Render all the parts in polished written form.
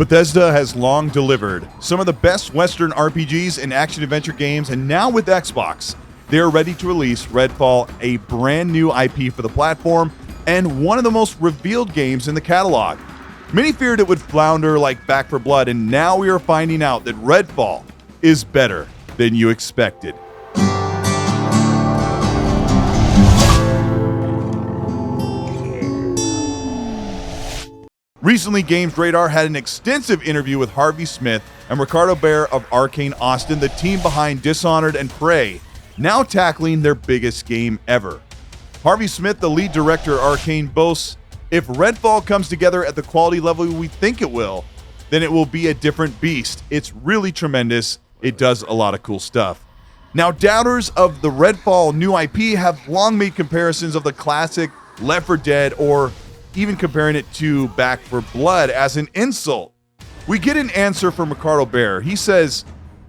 Bethesda has long delivered some of the best Western RPGs and action-adventure games, and now with Xbox, they are ready to release Redfall, a brand new IP for the platform, and one of the most revealed games in the catalog. Many feared it would flounder like Back 4 Blood, and now we are finding out that Redfall is better than you expected. Recently, Games Radar had an extensive interview with Harvey Smith and Ricardo Behr of Arkane Austin, the team behind Dishonored and Prey, now tackling their biggest game ever. Harvey Smith, the lead director of Arkane, boasts, "If Redfall comes together at the quality level we think it will, then it will be a different beast. It's really tremendous. It does a lot of cool stuff." Now, doubters of the Redfall new IP have long made comparisons of the classic Left 4 Dead, or even comparing it to Back 4 Blood, as an insult. We get an answer from Ricardo Behr. He says,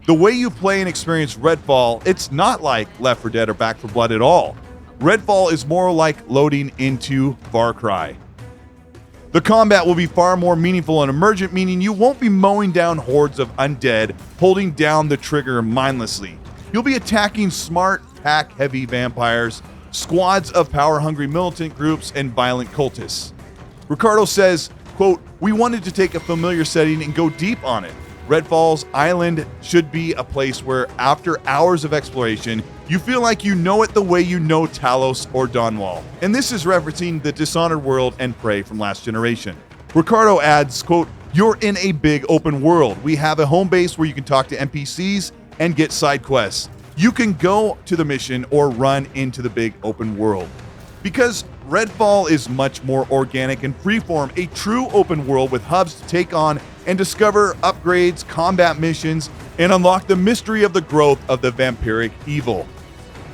"The way you play and experience Redfall, it's not like Left 4 Dead or Back 4 Blood at all. Redfall is more like loading into Far Cry. The combat will be far more meaningful and emergent, meaning you won't be mowing down hordes of undead, holding down the trigger mindlessly. You'll be attacking smart, pack-heavy vampires, squads of power-hungry militant groups, and violent cultists." Ricardo says, quote, "We wanted to take a familiar setting and go deep on it. Redfall's island should be a place where, after hours of exploration, you feel like you know it the way you know Talos or Dawnwall." And this is referencing the Dishonored world and Prey from last generation. Ricardo adds, quote, "You're in a big open world. We have a home base where you can talk to NPCs and get side quests. You can go to the mission or run into the big open world." Because Redfall is much more organic and freeform, a true open world with hubs to take on and discover upgrades, combat missions, and unlock the mystery of the growth of the vampiric evil.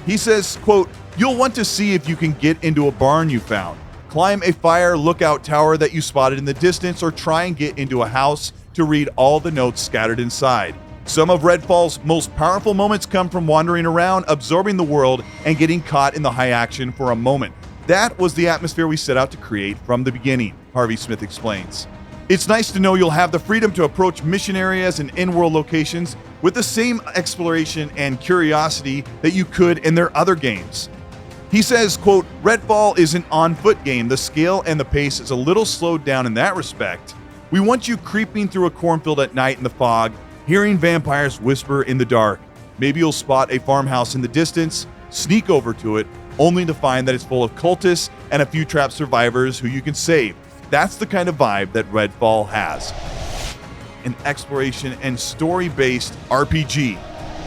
He says, quote, "You'll want to see if you can get into a barn you found, climb a fire lookout tower that you spotted in the distance, or try and get into a house to read all the notes scattered inside. Some of Redfall's most powerful moments come from wandering around, absorbing the world, and getting caught in the high action for a moment. That was the atmosphere we set out to create from the beginning," Harvey Smith explains. "It's nice to know you'll have the freedom to approach mission areas and in-world locations with the same exploration and curiosity that you could in their other games." He says, quote, "Redfall is an on-foot game. The scale and the pace is a little slowed down in that respect. We want you creeping through a cornfield at night in the fog, hearing vampires whisper in the dark. Maybe you'll spot a farmhouse in the distance, sneak over to it, only to find that it's full of cultists and a few trapped survivors who you can save. That's the kind of vibe that Redfall has. An exploration and story-based RPG.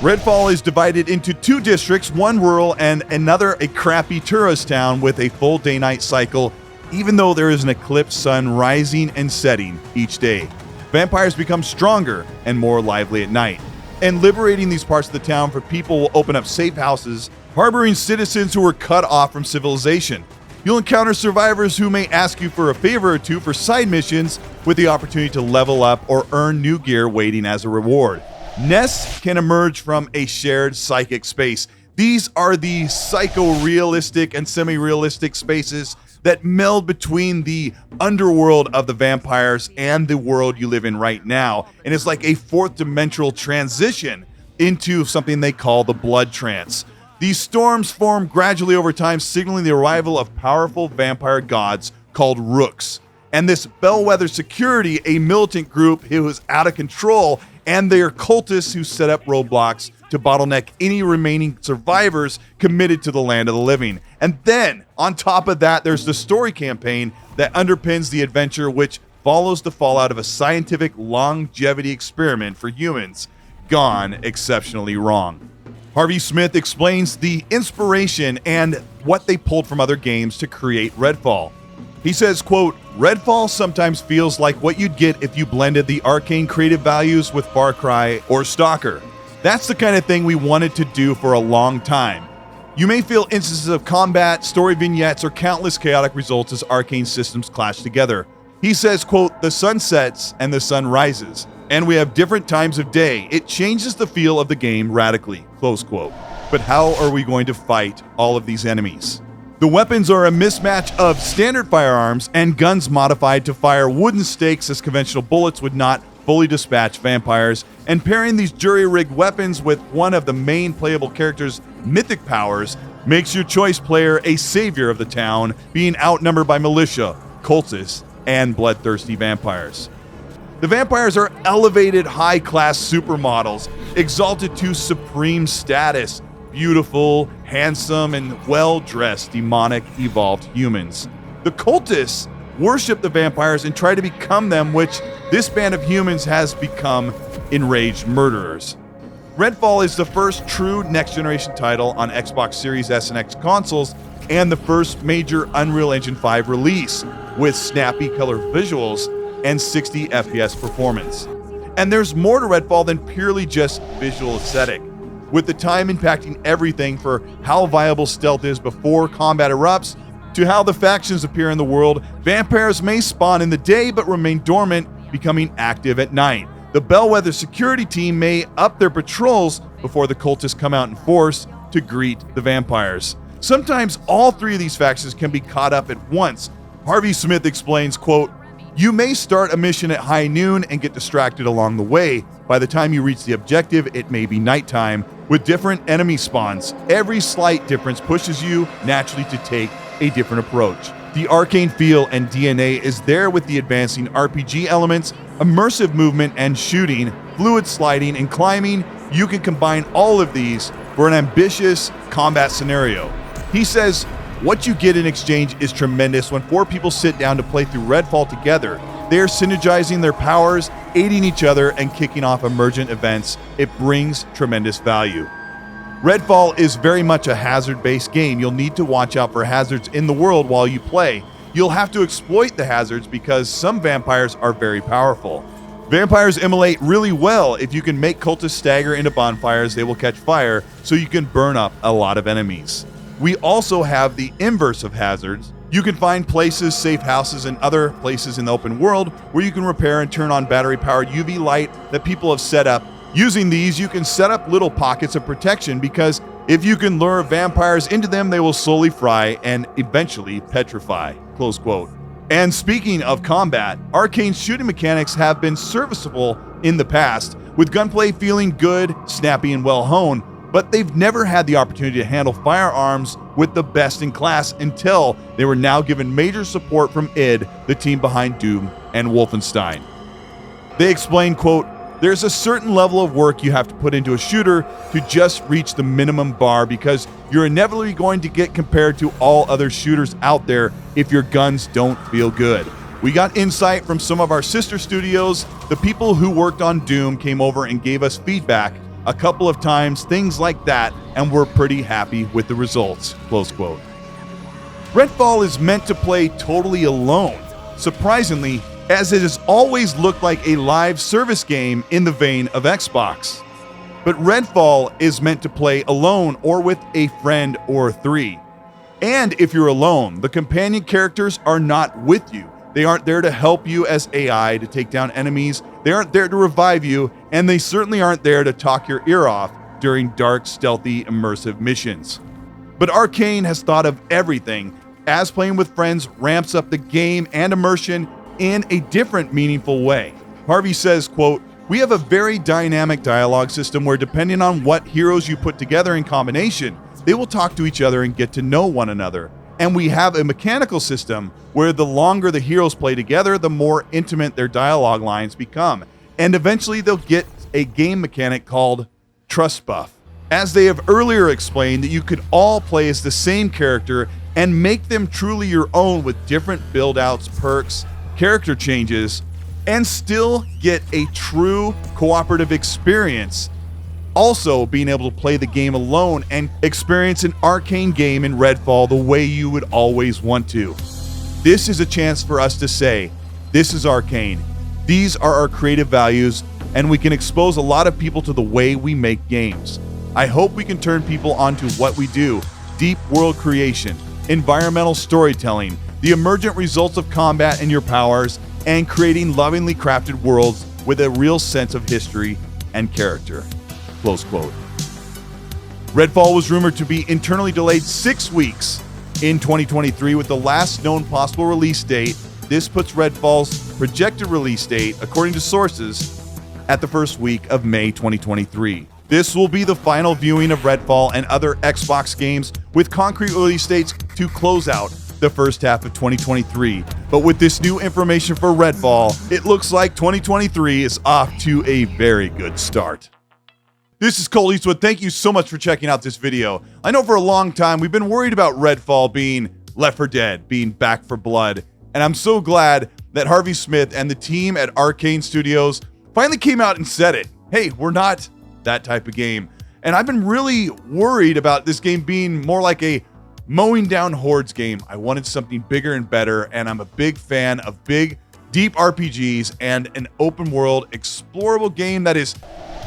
Redfall is divided into two districts, one rural and another a crappy tourist town with a full day-night cycle, even though there is an eclipse sun rising and setting each day. Vampires become stronger and more lively at night. And liberating these parts of the town for people will open up safe houses, harboring citizens who were cut off from civilization. You'll encounter survivors who may ask you for a favor or two for side missions, with the opportunity to level up or earn new gear waiting as a reward. Nests can emerge from a shared psychic space. These are the psycho-realistic and semi-realistic spaces that meld between the underworld of the vampires and the world you live in right now, and it's like a fourth dimensional transition into something they call the blood trance. These storms form gradually over time, signaling the arrival of powerful vampire gods called rooks. And this bellwether security, a militant group who is out of control, and their cultists who set up roadblocks to bottleneck any remaining survivors committed to the land of the living. And then, on top of that, there's the story campaign that underpins the adventure, which follows the fallout of a scientific longevity experiment for humans gone exceptionally wrong. Harvey Smith explains the inspiration and what they pulled from other games to create Redfall. He says, quote, "Redfall sometimes feels like what you'd get if you blended the Arkane creative values with Far Cry or Stalker. That's the kind of thing we wanted to do for a long time. You may feel instances of combat, story vignettes, or countless chaotic results as Arkane systems clash together." He says, quote, "The sun sets and the sun rises, and we have different times of day. It changes the feel of the game radically," close quote. But how are we going to fight all of these enemies? The weapons are a mismatch of standard firearms and guns modified to fire wooden stakes, as conventional bullets would not fully dispatch vampires, and pairing these jury-rigged weapons with one of the main playable character's mythic powers makes your choice player a savior of the town, being outnumbered by militia, cultists, and bloodthirsty vampires. The vampires are elevated high-class supermodels, exalted to supreme status, beautiful, handsome, and well-dressed demonic evolved humans. The cultists worship the vampires and try to become them, which this band of humans has become enraged murderers. Redfall is the first true next-generation title on Xbox Series S and X consoles, and the first major Unreal Engine 5 release, with snappy color visuals and 60 FPS performance. And there's more to Redfall than purely just visual aesthetic, with the time impacting everything for how viable stealth is before combat erupts, to how the factions appear in the world. Vampires may spawn in the day but remain dormant, becoming active at night. The Bellwether security team may up their patrols before the cultists come out in force to greet the vampires. Sometimes all three of these factions can be caught up at once. Harvey Smith explains, quote, "You may start a mission at high noon and get distracted along the way. By the time you reach the objective, it may be nighttime, with different enemy spawns. Every slight difference pushes you naturally to take a different approach. The Arkane feel and DNA is there with the advancing RPG elements, immersive movement and shooting, fluid sliding and climbing. You can combine all of these for an ambitious combat scenario." He says, "What you get in exchange is tremendous when 4 people sit down to play through Redfall together. They are synergizing their powers, aiding each other, and kicking off emergent events. It brings tremendous value." Redfall is very much a hazard-based game. You'll need to watch out for hazards in the world while you play. You'll have to exploit the hazards because some vampires are very powerful. Vampires immolate really well. If you can make cultists stagger into bonfires, they will catch fire, so you can burn up a lot of enemies. We also have the inverse of hazards. You can find places, safe houses, and other places in the open world where you can repair and turn on battery-powered UV light that people have set up. Using these, you can set up little pockets of protection, because if you can lure vampires into them, they will slowly fry and eventually petrify. Close quote. And speaking of combat, Arkane's shooting mechanics have been serviceable in the past, with gunplay feeling good, snappy, and well-honed, but they've never had the opportunity to handle firearms with the best in class until they were now given major support from id, the team behind Doom and Wolfenstein. They explain, quote, "There's a certain level of work you have to put into a shooter to just reach the minimum bar, because you're inevitably going to get compared to all other shooters out there if your guns don't feel good. We got insight from some of our sister studios. The people who worked on Doom came over and gave us feedback a couple of times, things like that, and we're pretty happy with the results." Close quote. Redfall is meant to play totally alone, surprisingly, as it has always looked like a live service game in the vein of Xbox. But Redfall is meant to play alone or with a friend or 3. And if you're alone, the companion characters are not with you. They aren't there to help you as AI to take down enemies. They aren't there to revive you, and they certainly aren't there to talk your ear off during dark, stealthy, immersive missions. But Arkane has thought of everything, as playing with friends ramps up the game and immersion in a different, meaningful way. Harvey says, quote, "We have a very dynamic dialogue system where, depending on what heroes you put together in combination, they will talk to each other and get to know one another. And we have a mechanical system where the longer the heroes play together, the more intimate their dialogue lines become. And eventually they'll get a game mechanic called Trust Buff. As they have earlier explained, that you could all play as the same character and make them truly your own with different build-outs, perks, character changes, and still get a true cooperative experience. Also, being able to play the game alone and experience an Arkane game in Redfall the way you would always want to. This is a chance for us to say, this is Arkane. These are our creative values, and we can expose a lot of people to the way we make games. I hope we can turn people onto what we do: deep world creation, environmental storytelling, the emergent results of combat and your powers, and creating lovingly crafted worlds with a real sense of history and character." Close quote. Redfall was rumored to be internally delayed 6 weeks in 2023 with the last known possible release date. This puts Redfall's projected release date, according to sources, at the first week of May 2023. This will be the final viewing of Redfall and other Xbox games, with concrete release dates to close out the first half of 2023. But with this new information for Redfall, it looks like 2023 is off to a very good start. This is Colteastwood. Thank you so much for checking out this video. I know for a long time we've been worried about Redfall being Left 4 Dead, being Back 4 Blood, and I'm so glad that Harvey Smith and the team at Arkane Studios finally came out and said it. Hey, we're not that type of game. And I've been really worried about this game being more like a mowing down hordes game. I wanted something bigger and better, and I'm a big fan of big, deep RPGs and an open world, explorable game that is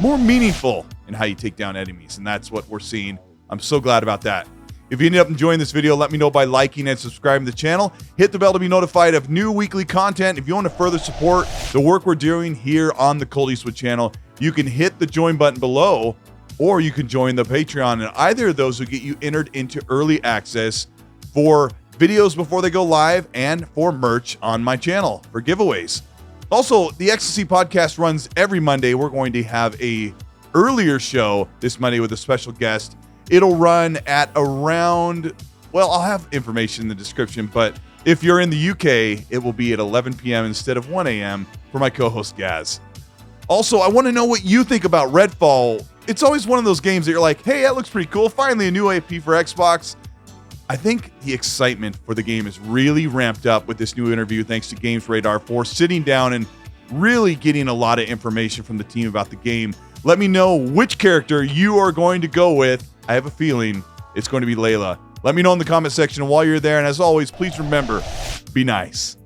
more meaningful in how you take down enemies, and that's what we're seeing. I'm so glad about that. If you ended up enjoying this video, let me know by liking and subscribing to the channel. Hit the bell to be notified of new weekly content. If you want to further support the work we're doing here on the Colteastwood channel, you can hit the join button below, or you can join the Patreon, and either of those will get you entered into early access for videos before they go live and for merch on my channel for giveaways. Also, the XNC podcast runs every Monday. We're going to have a earlier show this Monday with a special guest. It'll run at around, well, I'll have information in the description, but if you're in the UK, it will be at 11 p.m. instead of 1 a.m. for my co-host Gaz. Also, I want to know what you think about Redfall. It's always one of those games that you're like, hey, that looks pretty cool. Finally, a new IP for Xbox. I think the excitement for the game is really ramped up with this new interview, thanks to Games Radar, for sitting down and really getting a lot of information from the team about the game. Let me know which character you are going to go with. I have a feeling it's going to be Layla. Let me know in the comment section while you're there. And as always, please remember, be nice.